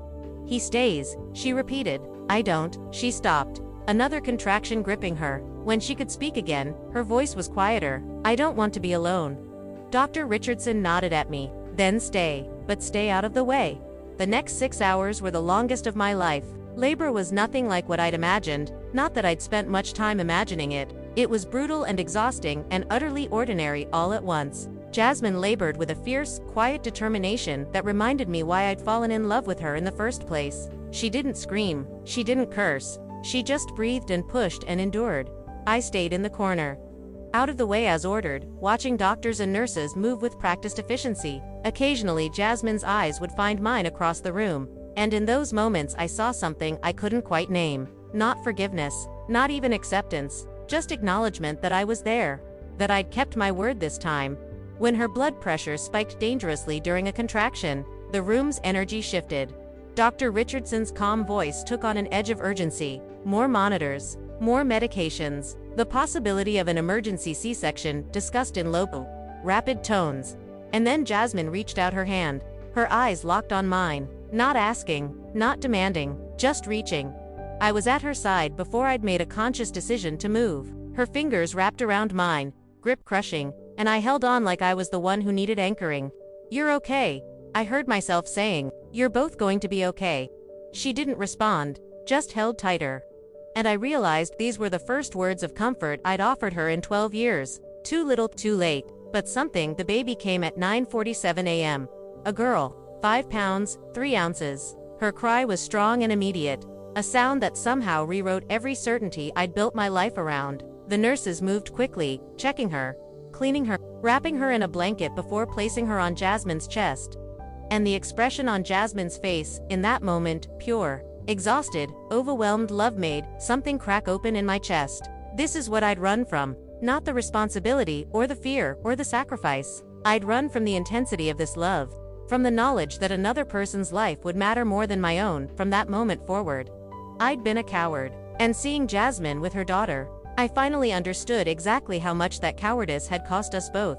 He stays, she repeated. I don't. She stopped, another contraction gripping her. When she could speak again, her voice was quieter. I don't want to be alone. Dr. Richardson nodded at me. Then stay, but stay out of the way. The next 6 hours were the longest of my life. Labor was nothing like what I'd imagined, not that I'd spent much time imagining it. It was brutal and exhausting and utterly ordinary all at once. Jasmine labored with a fierce, quiet determination that reminded me why I'd fallen in love with her in the first place. She didn't scream, she didn't curse, she just breathed and pushed and endured. I stayed in the corner, out of the way as ordered, watching doctors and nurses move with practiced efficiency. Occasionally Jasmine's eyes would find mine across the room, and in those moments I saw something I couldn't quite name. Not forgiveness, not even acceptance, just acknowledgement that I was there, that I'd kept my word this time. When her blood pressure spiked dangerously during a contraction, the room's energy shifted. Dr. Richardson's calm voice took on an edge of urgency. More monitors, more medications, the possibility of an emergency C-section discussed in low, rapid tones. And then Jasmine reached out her hand, her eyes locked on mine, not asking, not demanding, just reaching. I was at her side before I'd made a conscious decision to move. Her fingers wrapped around mine, grip crushing, and I held on like I was the one who needed anchoring. "You're okay," I heard myself saying. "You're both going to be okay." She didn't respond, just held tighter. And I realized these were the first words of comfort I'd offered her in 12 years. Too little, too late. But something. The baby came at 9:47 a.m. A girl, 5 pounds, 3 ounces. Her cry was strong and immediate, a sound that somehow rewrote every certainty I'd built my life around. The nurses moved quickly, checking her, cleaning her, wrapping her in a blanket before placing her on Jasmine's chest. And the expression on Jasmine's face, in that moment, pure, exhausted, overwhelmed love made something crack open in my chest. This is what I'd run from. Not the responsibility, or the fear, or the sacrifice. I'd run from the intensity of this love. From the knowledge that another person's life would matter more than my own. From that moment forward, I'd been a coward. And seeing Jasmine with her daughter, I finally understood exactly how much that cowardice had cost us both.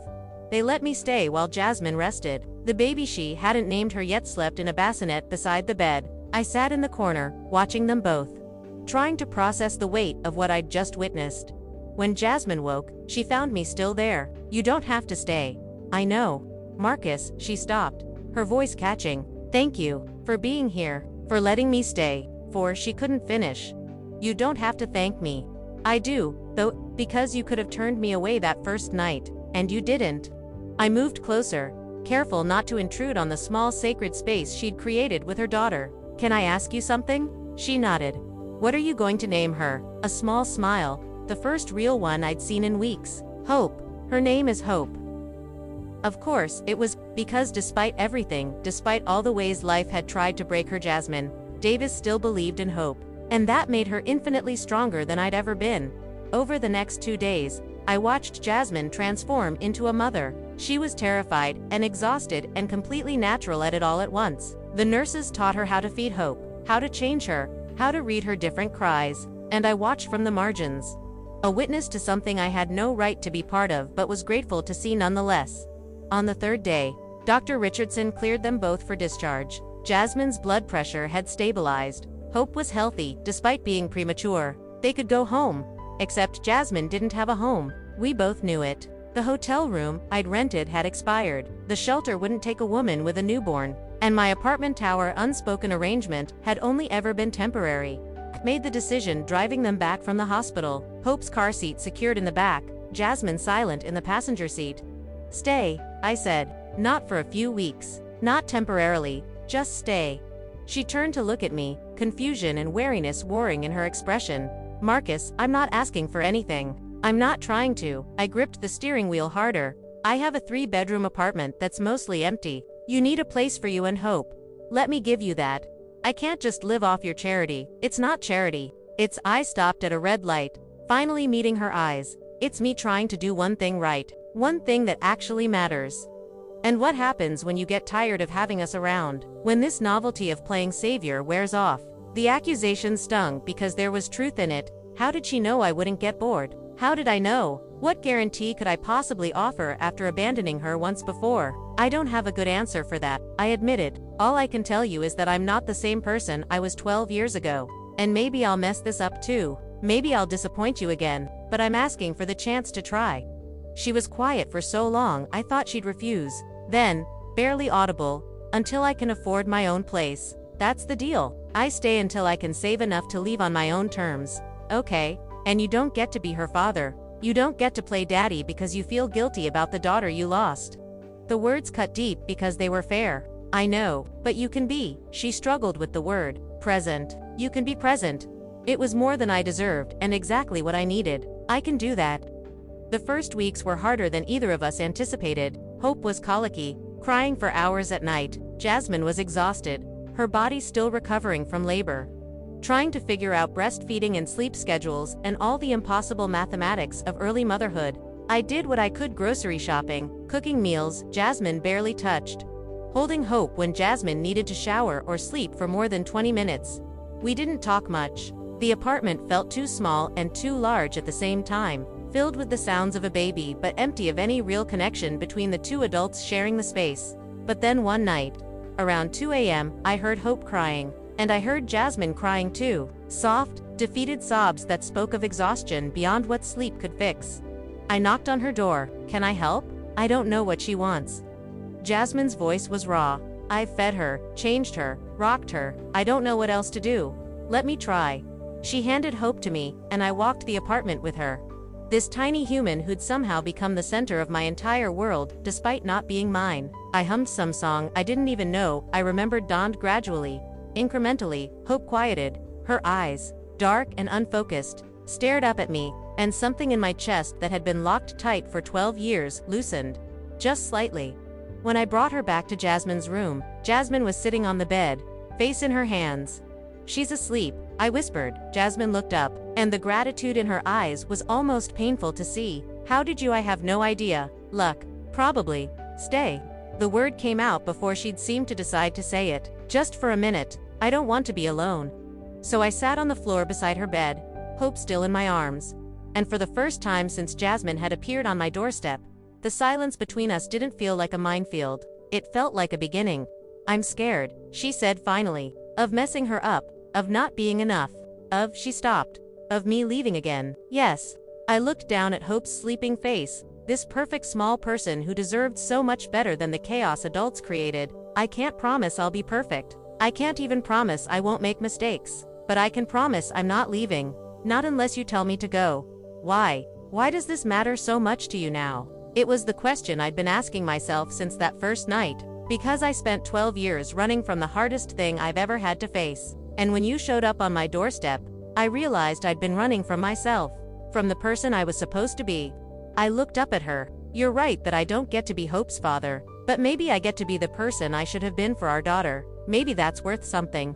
They let me stay while Jasmine rested. The baby she hadn't named her yet slept in a bassinet beside the bed. I sat in the corner, watching them both, trying to process the weight of what I'd just witnessed. When Jasmine woke, she found me still there. "You don't have to stay." "I know, Marcus," she stopped, her voice catching. "Thank you for being here, for letting me stay." For she couldn't finish. "You don't have to thank me." "I do, though, because you could have turned me away that first night, and you didn't." I moved closer, careful not to intrude on the small sacred space she'd created with her daughter. "Can I ask you something?" She nodded. "What are you going to name her?" A small smile, the first real one I'd seen in weeks. "Hope. Her name is Hope." Of course, it was because despite everything, despite all the ways life had tried to break her, Jasmine Davis still believed in hope. And that made her infinitely stronger than I'd ever been. Over the next 2 days, I watched Jasmine transform into a mother. She was terrified and exhausted and completely natural at it all at once. The nurses taught her how to feed Hope, how to change her, how to read her different cries, and I watched from the margins. A witness to something I had no right to be part of but was grateful to see nonetheless. On the 3rd day, Dr. Richardson cleared them both for discharge. Jasmine's blood pressure had stabilized. Hope was healthy, despite being premature. They could go home. Except Jasmine didn't have a home. We both knew it. The hotel room I'd rented had expired. The shelter wouldn't take a woman with a newborn. And my apartment tower unspoken arrangement had only ever been temporary. Made the decision driving them back from the hospital. Hope's car seat secured in the back, Jasmine silent in the passenger seat. "Stay," I said. "Not for a few weeks. Not temporarily. Just stay." She turned to look at me, confusion and wariness warring in her expression. "Marcus, I'm not asking for anything. I'm not trying to." I gripped the steering wheel harder. "I have a 3-bedroom apartment that's mostly empty. You need a place for you and Hope. Let me give you that. I can't just live off your charity. It's not charity. It's." I stopped at a red light, finally meeting her eyes. "It's me trying to do one thing right. One thing that actually matters." And what happens when you get tired of having us around? When this novelty of playing savior wears off? The accusation stung because there was truth in it. How did she know I wouldn't get bored? How did I know? What guarantee could I possibly offer after abandoning her once before? I don't have a good answer for that, I admitted. All I can tell you is that I'm not the same person I was 12 years ago. And maybe I'll mess this up too. Maybe I'll disappoint you again, but I'm asking for the chance to try. She was quiet for so long I thought she'd refuse. Then, barely audible, "Until I can afford my own place. That's the deal. I stay until I can save enough to leave on my own terms." "Okay. And you don't get to be her father. You don't get to play daddy because you feel guilty about the daughter you lost." The words cut deep because they were fair. "I know, but you can be." She struggled with the word, "present." "You can be present." It was more than I deserved and exactly what I needed. I can do that. The first weeks were harder than either of us anticipated. Hope was colicky, crying for hours at night. Jasmine was exhausted, her body still recovering from labor. Trying to figure out breastfeeding and sleep schedules and all the impossible mathematics of early motherhood. I did what I could: grocery shopping, cooking meals Jasmine barely touched, holding hope when Jasmine needed to shower or sleep for more than 20 minutes. We didn't talk much. The apartment felt too small and too large at the same time, filled with the sounds of a baby but empty of any real connection between the two adults sharing the space. But then one night, around 2 a.m., I heard Hope crying. And I heard Jasmine crying too. Soft, defeated sobs that spoke of exhaustion beyond what sleep could fix. I knocked on her door. "Can I help? I don't know what she wants." Jasmine's voice was raw. "I've fed her, changed her, rocked her. I don't know what else to do. Let me try." She handed Hope to me, and I walked the apartment with her. This tiny human who'd somehow become the center of my entire world, despite not being mine. I hummed some song I didn't even know I remembered. Dawned gradually. Incrementally, Hope quieted. Her eyes, dark and unfocused, stared up at me, and something in my chest that had been locked tight for 12 years loosened. Just slightly. When I brought her back to Jasmine's room, Jasmine was sitting on the bed, face in her hands. "She's asleep," I whispered. Jasmine looked up, and the gratitude in her eyes was almost painful to see. "How did you?" "I have no idea. Luck. Probably. Stay." The word came out before she'd seemed to decide to say it. "Just for a minute. I don't want to be alone." So I sat on the floor beside her bed, Hope still in my arms. And for the first time since Jasmine had appeared on my doorstep, the silence between us didn't feel like a minefield. It felt like a beginning. "I'm scared," she said finally. "Of messing her up. Of not being enough. Of," she stopped, "of me leaving again." "Yes." I looked down at Hope's sleeping face, this perfect small person who deserved so much better than the chaos adults created. "I can't promise I'll be perfect. I can't even promise I won't make mistakes. But I can promise I'm not leaving. Not unless you tell me to go." "Why? Why does this matter so much to you now?" It was the question I'd been asking myself since that first night. "Because I spent 12 years running from the hardest thing I've ever had to face. And when you showed up on my doorstep, I realized I'd been running from myself. From the person I was supposed to be." I looked up at her. "You're right that I don't get to be Hope's father. But maybe I get to be the person I should have been for our daughter. Maybe that's worth something."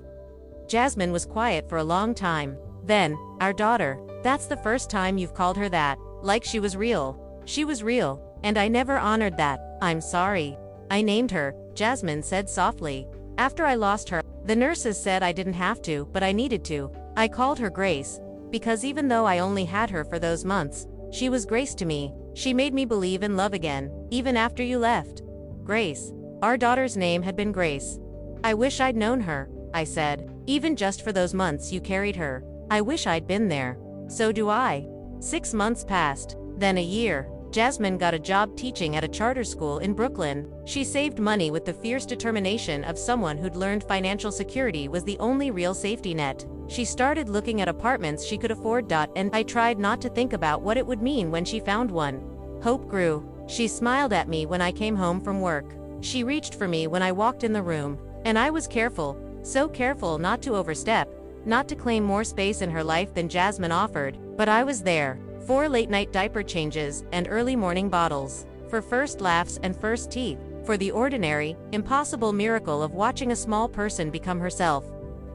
Jasmine was quiet for a long time. Then, "Our daughter. That's the first time you've called her that. Like she was real." "She was real. And I never honored that. I'm sorry. I named her," Jasmine said softly. "After I lost her, the nurses said I didn't have to, but I needed to. I called her Grace. Because even though I only had her for those months, she was Grace to me. She made me believe in love again, even after you left." Grace. Our daughter's name had been Grace. "I wish I'd known her," I said. "Even just for those months you carried her. I wish I'd been there." "So do I." 6 months passed. Then a year. Jasmine got a job teaching at a charter school in Brooklyn. She saved money with the fierce determination of someone who'd learned financial security was the only real safety net. She started looking at apartments she could afford. And I tried not to think about what it would mean when she found one. Hope grew. She smiled at me when I came home from work. She reached for me when I walked in the room. And I was careful, so careful not to overstep, not to claim more space in her life than Jasmine offered. But I was there. 4 late-night diaper changes and early morning bottles. For first laughs and first teeth. For the ordinary, impossible miracle of watching a small person become herself.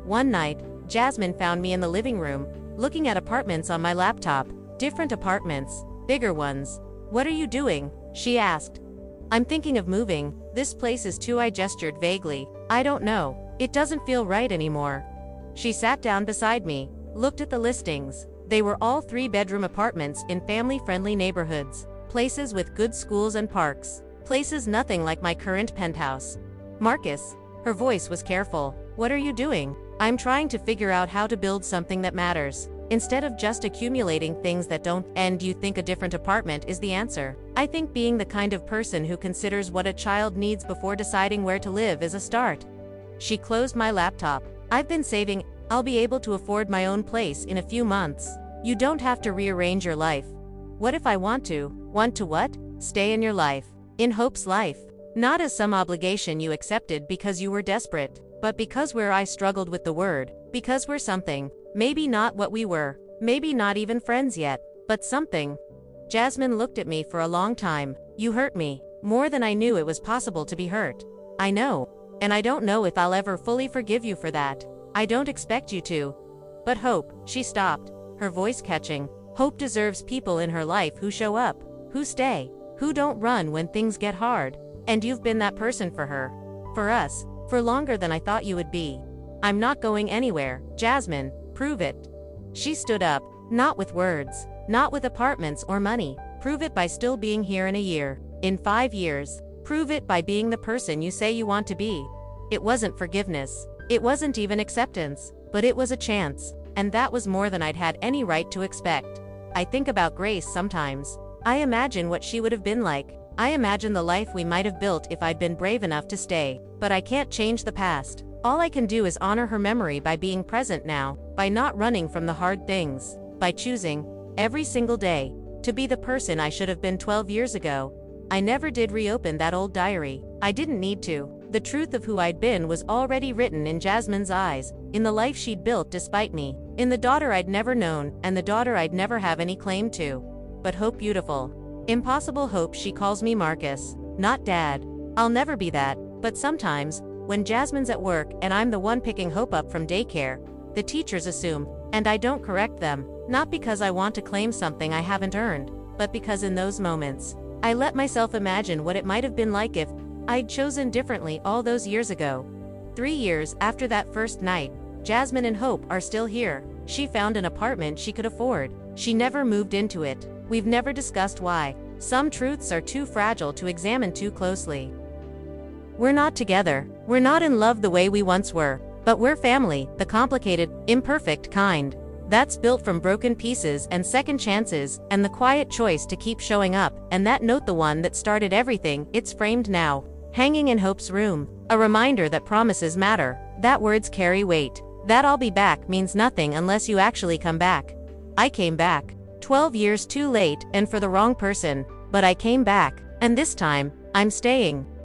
One night, Jasmine found me in the living room, looking at apartments on my laptop. Different apartments, bigger ones. "What are you doing?" she asked. "I'm thinking of moving. This place is too." I gestured vaguely. "I don't know. It doesn't feel right anymore." She sat down beside me, looked at the listings. They were all 3-bedroom apartments in family-friendly neighborhoods. Places with good schools and parks. Places nothing like my current penthouse. "Marcus." Her voice was careful. "What are you doing?" "I'm trying to figure out how to build something that matters. Instead of just accumulating things that don't." "And you think a different apartment is the answer?" "I think being the kind of person who considers what a child needs before deciding where to live is a start." She closed my laptop. "I've been saving. I'll be able to afford my own place in a few months. You don't have to rearrange your life." "What if I want to?" "Want to what?" "Stay in your life. In Hope's life. Not as some obligation you accepted because you were desperate, but because I struggled with the word. Because we're something. Maybe not what we were. Maybe not even friends yet. But something." Jasmine looked at me for a long time. "You hurt me. More than I knew it was possible to be hurt." "I know. And I don't know if I'll ever fully forgive you for that. I don't expect you to. But Hope," she stopped, her voice catching. "Hope deserves people in her life who show up. who stay, who don't run when things get hard. And you've been that person for her. For us. For longer than I thought you would be. I'm not going anywhere, Jasmine, prove it. She stood up, not with words, not with apartments or money. Prove it by still being here in a year, in 5 years. Prove it by being the person you say you want to be. It wasn't forgiveness. It wasn't even acceptance, but it was a chance, and that was more than I'd had any right to expect. I think about Grace sometimes. I imagine what she would have been like. I imagine the life we might have built if I'd been brave enough to stay, but I can't change the past. All I can do is honor her memory by being present now, by not running from the hard things, by choosing, every single day, to be the person I should have been 12 years ago. I never did reopen that old diary. I didn't need to. The truth of who I'd been was already written in Jasmine's eyes, in the life she'd built despite me, in the daughter I'd never known, and the daughter I'd never have any claim to. But hope beautiful. Impossible hope. She calls me Marcus, not Dad. I'll never be that, but sometimes, when Jasmine's at work and I'm the one picking Hope up from daycare, the teachers assume, and I don't correct them, not because I want to claim something I haven't earned, but because in those moments, I let myself imagine what it might have been like if I'd chosen differently all those years ago. 3 years after that first night, Jasmine and Hope are still here. She found an apartment she could afford. She never moved into it. We've never discussed why. Some truths are too fragile to examine too closely. We're not together. We're not in love the way we once were. But we're family, the complicated, imperfect kind. That's built from broken pieces and second chances, and the quiet choice to keep showing up, and that note, the one that started everything. It's framed now, hanging in Hope's room. A reminder that promises matter, that words carry weight, that I'll be back means nothing unless you actually come back. I came back. 12 years too late and for the wrong person, but I came back, and this time, I'm staying.